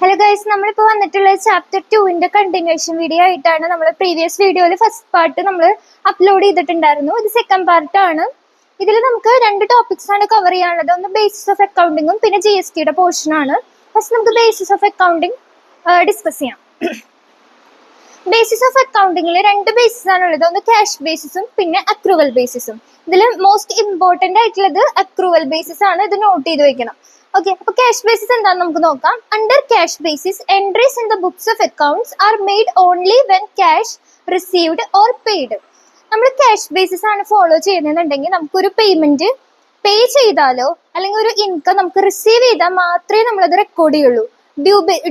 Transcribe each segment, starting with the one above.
Hello guys, നമ്മളിപ്പോൾ വന്നിട്ടുള്ള chapter 2 continuation video ആയിട്ടാണ്. നമ്മൾ പ്രീവിയസ് വീഡിയോയിൽ ഫസ്റ്റ് പാർട്ട് നമ്മൾ അപ്ലോഡ് ചെയ്തിട്ടുണ്ടായിരുന്നു. ഇത് സെക്കൻഡ് പാർട്ട് ആണ്. ഇതിൽ നമുക്ക് രണ്ട് ടോപ്പിക്സ് ആണ് കവർ ചെയ്യാനുള്ളത്. ഒന്ന് ബേസിസ് ഓഫ് അക്കൗണ്ടിങ്ങും പിന്നെ GSTയുടെ പോർഷൻ ആണ്. ഫസ്റ്റ് നമുക്ക് ബേസിസ് ഓഫ് അക്കൗണ്ടിങ് ഡിസ്കസ് ചെയ്യാം. ബേസിസ് ഓഫ് അക്കൗണ്ടിങ്ങിൽ രണ്ട് ബേസിസ് ആണുള്ളത്. ഒന്ന് ക്യാഷ് ബേസിസും പിന്നെ അക്രൂവൽ ബേസിസും. ഇതിൽ മോസ്റ്റ് ഇമ്പോർട്ടന്റ് ആയിട്ടുള്ളത് അക്രൂവൽ ബേസിസ് ആണ്. ഇത് നോട്ട് ചെയ്ത് വെക്കണം. ഓക്കെ, അപ്പോൾ ക്യാഷ് ബേസിസ് എന്താണെന്ന് നമുക്ക് നോക്കാം. Under cash basis entries in the books of accounts are made only when cash received or paid. നമ്മൾ ക്യാഷ് ബേസിസ് ആണ് ഫോളോ ചെയ്യുന്നുണ്ടെങ്കിൽ നമുക്കൊരു പേയ്മെന്റ് പേ ചെയ്താലോ അല്ലെങ്കിൽ ഒരു ഇൻകം നമുക്ക് റിസീവ് ചെയ്താൽ മാത്രമേ നമ്മളത് റെക്കോർഡ് ചെയ്യുള്ളൂ.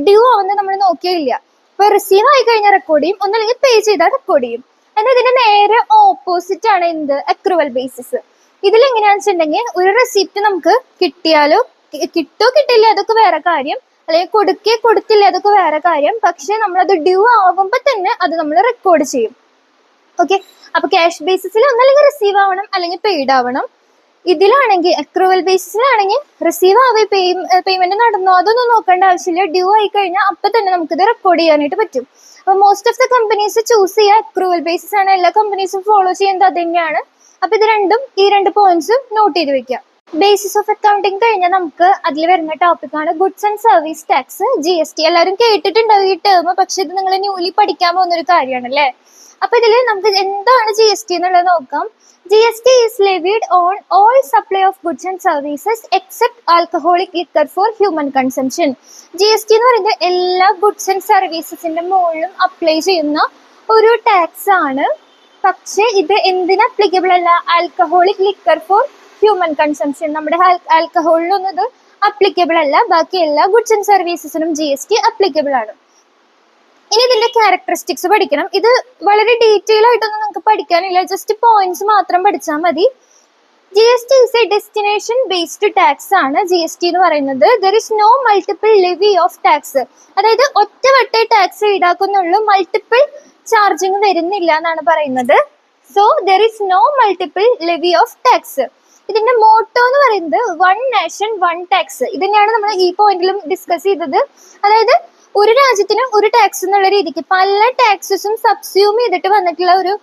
ഡ്യൂ ആവുന്നത് നമ്മൾ നോക്കിയില്ല. ഇപ്പൊ റിസീവ് ആയി കഴിഞ്ഞാൽ റെക്കോർഡ് ചെയ്യും, ഒന്നല്ലെങ്കിൽ പേ ചെയ്താൽ റെക്കോർഡ് ചെയ്യും. എന്നാൽ ഇതിന്റെ നേരെ ഓപ്പോസിറ്റ് ആണ് എന്ത് അക്രൂവൽ ബേസിസ്. ഇതിലെങ്ങനെയാണെന്ന് വെച്ചിട്ടുണ്ടെങ്കിൽ ഒരു റെസിപ്റ്റ് നമുക്ക് കിട്ടിയാലോ കിട്ടോ കിട്ടില്ല അതൊക്കെ വേറെ കാര്യം, അല്ലെങ്കിൽ കൊടുത്തില്ല അതൊക്കെ വേറെ കാര്യം. പക്ഷെ നമ്മളത് ഡ്യൂ ആവുമ്പോ തന്നെ അത് നമ്മൾ റെക്കോർഡ് ചെയ്യും. ഓക്കെ, അപ്പൊ ക്യാഷ് ബേസിസിൽ ഒന്നല്ലെങ്കിൽ റിസീവ് ആവണം അല്ലെങ്കിൽ പെയ്ഡ് ആവണം. ഇതിലാണെങ്കിൽ അക്രൂവൽ ബേസിസിലാണെങ്കിൽ റിസീവ് ആവേ പേയ്മെന്റ് നടന്നോ അതൊന്നും നോക്കേണ്ട ആവശ്യമില്ല. ഡ്യൂ ആയി കഴിഞ്ഞാൽ അപ്പൊ തന്നെ നമുക്കിത് റെക്കോർഡ് ചെയ്യാനായിട്ട് പറ്റും. അപ്പൊ most of the companies choose ചെയ്യുക അക്രൂവൽ ബേസിസ് ആണ്. എല്ലാ കമ്പനീസും ഫോളോ ചെയ്യുന്നത് അത് തന്നെയാണ്. അപ്പൊ ഇത് രണ്ടും ഈ രണ്ട് പോയിന്റ്സ് നോട്ട് ചെയ്ത് വെക്കാം. ബേസിസ് ഓഫ് അക്കൗണ്ടിങ് കഴിഞ്ഞാൽ നമുക്ക് അതിൽ വരുന്ന ടോപ്പിക്കാണ് goods and service tax, GST. എല്ലാവരും കേട്ടിട്ടുണ്ടാവും ഈ ടേം, പക്ഷെ ഇത് നിങ്ങൾ ന്യൂലി പഠിക്കാൻ പോകുന്ന ഒരു കാര്യമാണ് അല്ലേ. അപ്പൊ ഇതിൽ നമുക്ക് എന്താണ് GST എന്നുള്ളത് നോക്കാം. GST is levied on all supply of goods and services except alcoholic liquor for human consumption. GST എന്ന് പറയുന്നത് എല്ലാ ഗുഡ്സ് ആൻഡ് സർവീസസിന്റെ മുകളിലും അപ്ലൈ ചെയ്യുന്ന ഒരു ടാക്സ് ആണ്. പക്ഷെ ഇത് എന്തിന് അപ്ലിക്കബിൾ അല്ല? Alcoholic liquor for human consumption. നമ്മുടെ ആൽക്കഹോളിലൊന്നും ഇത് അപ്ലിക്കബിൾ അല്ല. ബാക്കി എല്ലാ ഗുഡ്സ് ആൻഡ് സർവീസസിനും GST അപ്ലിക്കബിൾ ആണ്. ഇനി ഇതിന്റെ ക്യാരക്ടറിസ്റ്റിക്സ് പഠിക്കണം. ഇത് വളരെ ഡീറ്റെയിൽ ആയിട്ടൊന്നും നമുക്ക് പഠിക്കാനില്ല, ജസ്റ്റ് പോയിന്റ്സ് മാത്രം പഠിച്ചാൽ മതി. GST is a destination based tax ആണ്. GST എന്ന് പറയുന്നത് there is no multiple levy of tax. അതായത് ഒറ്റവട്ടേ ടാക്സ് ഈടാക്കുന്നുള്ളൂ, മൾട്ടിപ്പിൾ ചാർജിങ് വരുന്നില്ല എന്നാണ് പറയുന്നത്. So there is no multiple levy of tax. ഇതിന്റെ മോട്ടോ എന്ന് പറയുന്നത് വൺ നാഷൻ വൺ ടാക്സ്. ഇത് തന്നെയാണ് നമ്മൾ ഈ പോയിന്റിലും ഡിസ്കസ് ചെയ്തത്. അതായത് ഒരു രാജ്യത്തിന് ഒരു ടാക്സ് എന്നുള്ള രീതിക്ക് പല ടാക്സസും സബ്സ്യൂം ചെയ്തിട്ട് വന്നിട്ടുള്ള ഒരു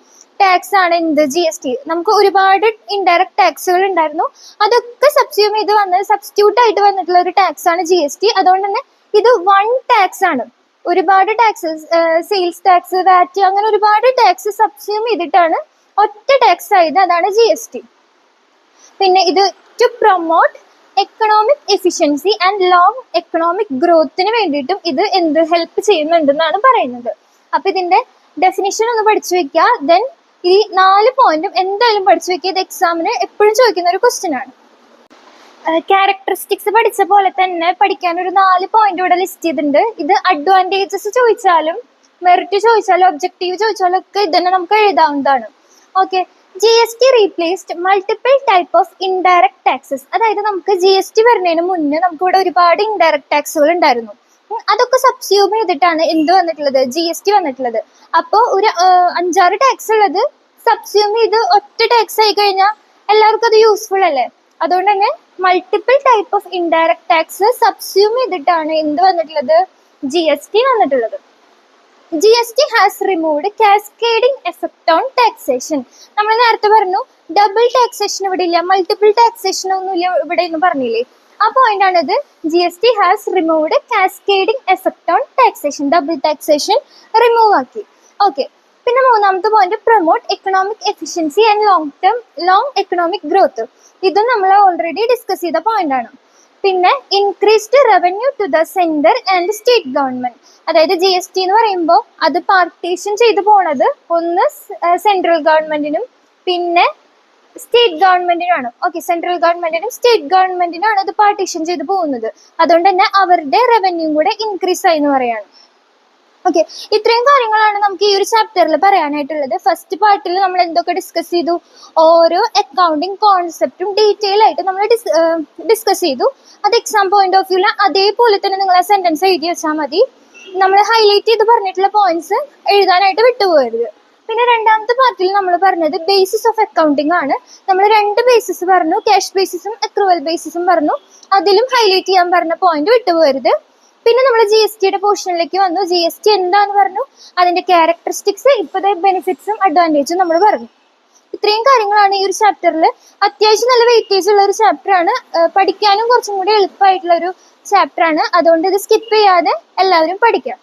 ടാക്സ് ആണ് എന്ത് GST. നമുക്ക് ഒരുപാട് ഇൻഡയറക്ട് ടാക്സുകൾ ഉണ്ടായിരുന്നു, അതൊക്കെ സബ്സ്യൂം ചെയ്ത് സബ്സ്റ്റിറ്റ്യൂട്ട് ആയിട്ട് വന്നിട്ടുള്ള ഒരു ടാക്സ് ആണ് GST. അതുകൊണ്ട് തന്നെ ഇത് വൺ ടാക്സ് ആണ്. ഒരുപാട് ടാക്സസ്, സെയിൽസ് ടാക്സ്, വാറ്റ്, അങ്ങനെ ഒരുപാട് ടാക്സ് സബ്സ്യൂം ചെയ്തിട്ടാണ് ഒറ്റ ടാക്സ് ആയത്. അതാണ് GST. പിന്നെ ഇത് to promote economic efficiency and long economic ഗ്രോത്തിന് വേണ്ടിയിട്ടും ഇത് എന്ത് ഹെൽപ്പ് ചെയ്യുന്നുണ്ടെന്നാണ് പറയുന്നത്. അപ്പൊ ഇതിന്റെ ഡെഫിനിഷൻ ഒന്ന് പഠിച്ചു വെക്കുക. ദെൻ ഈ 4 പോയിന്റും എന്തായാലും പഠിച്ചു വെക്കുക. ഇത് എക്സാമിന് എപ്പോഴും ചോദിക്കുന്ന ഒരു ക്വസ്റ്റ്യൻ ആണ്. ക്യാരക്ടറിസ്റ്റിക്സ് പഠിച്ച പോലെ തന്നെ പഠിക്കാൻ ഒരു 4 പോയിന്റ് ഇവിടെ ലിസ്റ്റ് ചെയ്തിട്ടുണ്ട്. ഇത് അഡ്വാൻറ്റേജസ് ചോദിച്ചാലും മെറിറ്റ് ചോദിച്ചാലും ഒബ്ജക്റ്റീവ് ചോദിച്ചാലും ഒക്കെ ഇതന്നെ നമുക്ക് എഴുതാവുന്നതാണ്. Okay, GST replaced multiple type of indirect taxes. അതായത് നമുക്ക് GST വരുന്നതിന് മുന്നേ നമുക്ക് ഇവിടെ ഒരുപാട് ഇൻഡയറക്ട് ടാക്സുകൾ ഉണ്ടായിരുന്നു. അതൊക്കെ സബ്സ്യൂം ചെയ്തിട്ടാണ് എന്ത് വന്നിട്ടുള്ളത്? GST വന്നിട്ടുള്ളത്. അപ്പോൾ ഒരു 5-6 ടാക്സ് ഉള്ളത് സബ്സ്യൂം ചെയ്ത് ഒറ്റ ടാക്സ് ആയി കഴിഞ്ഞാൽ എല്ലാവർക്കും അത് യൂസ്ഫുൾ അല്ലേ. അതുകൊണ്ട് തന്നെ multiple type of indirect tax subsume ചെയ്തിട്ടാണ് എന്ത് വന്നിട്ടുള്ളത്? GST വന്നിട്ടുള്ളത്. GST has removed cascading effect on taxation. നമ്മൾ നേരത്തെ പറഞ്ഞു ഡബിൾ ടാക്സേഷൻ ഇവിടെ ഇല്ല, മൾട്ടിപ്പിൾ ടാക്സേഷൻ ഒന്നുമില്ല ഇവിടെ എന്ന് പറഞ്ഞില്ലേ. ആ പോയിന്റ് ആണിത്. GST has removed cascading effect on taxation. Double taxation remove ആക്കി. ഓക്കെ, പിന്നെ മൂന്നാമത്തെ point promote economic efficiency and long economic growth. ഇതും നമ്മൾ ഓൾറെഡി ഡിസ്കസ് ചെയ്ത പോയിന്റ് ആണ്. പിന്നെ increased revenue to the centre and state government. അതായത് GST എന്ന് പറയുമ്പോൾ അത് പാർട്ടീഷൻ ചെയ്തു പോണത് ഒന്ന് സെൻട്രൽ ഗവൺമെന്റിനും പിന്നെ സ്റ്റേറ്റ് ഗവൺമെന്റിനാണ്. ഓക്കെ, സെൻട്രൽ ഗവൺമെന്റിനും സ്റ്റേറ്റ് ഗവൺമെന്റിനാണ് അത് പാർട്ടീഷൻ ചെയ്ത് പോകുന്നത്. അതുകൊണ്ട് തന്നെ അവരുടെ റവന്യൂ കൂടെ ഇൻക്രീസ് ആയി എന്ന് പറയാണ്. ഓക്കെ, ഇത്രയും കാര്യങ്ങളാണ് നമുക്ക് ഈ ഒരു ചാപ്റ്ററിൽ പറയാനായിട്ടുള്ളത്. ഫസ്റ്റ് പാർട്ടിൽ നമ്മൾ എന്തൊക്കെ ഡിസ്കസ് ചെയ്തു? ഓരോ അക്കൗണ്ടിങ് കോൺസെപ്റ്റും ഡീറ്റെയിൽ ആയിട്ട് നമ്മൾ ഡിസ്കസ് ചെയ്തു. അത് എക്സാം പോയിന്റ് ഓഫ് വ്യൂവിൽ അതേപോലെ തന്നെ നിങ്ങൾ ആ സെന്റൻസ് എഴുതി വെച്ചാൽ മതി. നമ്മൾ ഹൈലൈറ്റ് ചെയ്ത് പറഞ്ഞിട്ടുള്ള പോയിന്റ്സ് എഴുതാനായിട്ട് വിട്ടുപോകരുത്. പിന്നെ രണ്ടാമത്തെ പാർട്ടിൽ നമ്മൾ പറഞ്ഞത് ബേസിസ് ഓഫ് അക്കൗണ്ടിങ് ആണ്. നമ്മൾ 2 ബേസിസ് പറഞ്ഞു, ക്യാഷ് ബേസിസും അക്രൂവൽ ബേസിസും പറഞ്ഞു. അതിലും ഹൈലൈറ്റ് ചെയ്യാൻ പറഞ്ഞ പോയിന്റ് വിട്ടുപോകരുത്. പിന്നെ നമ്മൾ ജി എസ് ടിയുടെ പോർഷനിലേക്ക് വന്നു. ജി എസ് ടി എന്താന്ന് പറഞ്ഞു, അതിന്റെ ക്യാരക്ടറിസ്റ്റിക്സ്, ഇപ്പോഴത്തെ ബെനിഫിറ്റ്സും അഡ്വാൻറ്റേജും നമ്മൾ പറഞ്ഞു. ഇത്രയും കാര്യങ്ങളാണ് ഈ ഒരു ചാപ്റ്ററിൽ. അത്യാവശ്യം നല്ല വെയിറ്റേജ് ഉള്ള ഒരു ചാപ്റ്റർ ആണ്, പഠിക്കാനും കുറച്ചും കൂടി എളുപ്പമായിട്ടുള്ള ഒരു ചാപ്റ്റർ ആണ്. അതുകൊണ്ട് ഇത് സ്കിപ്പ് ചെയ്യാതെ എല്ലാവരും പഠിക്കാം.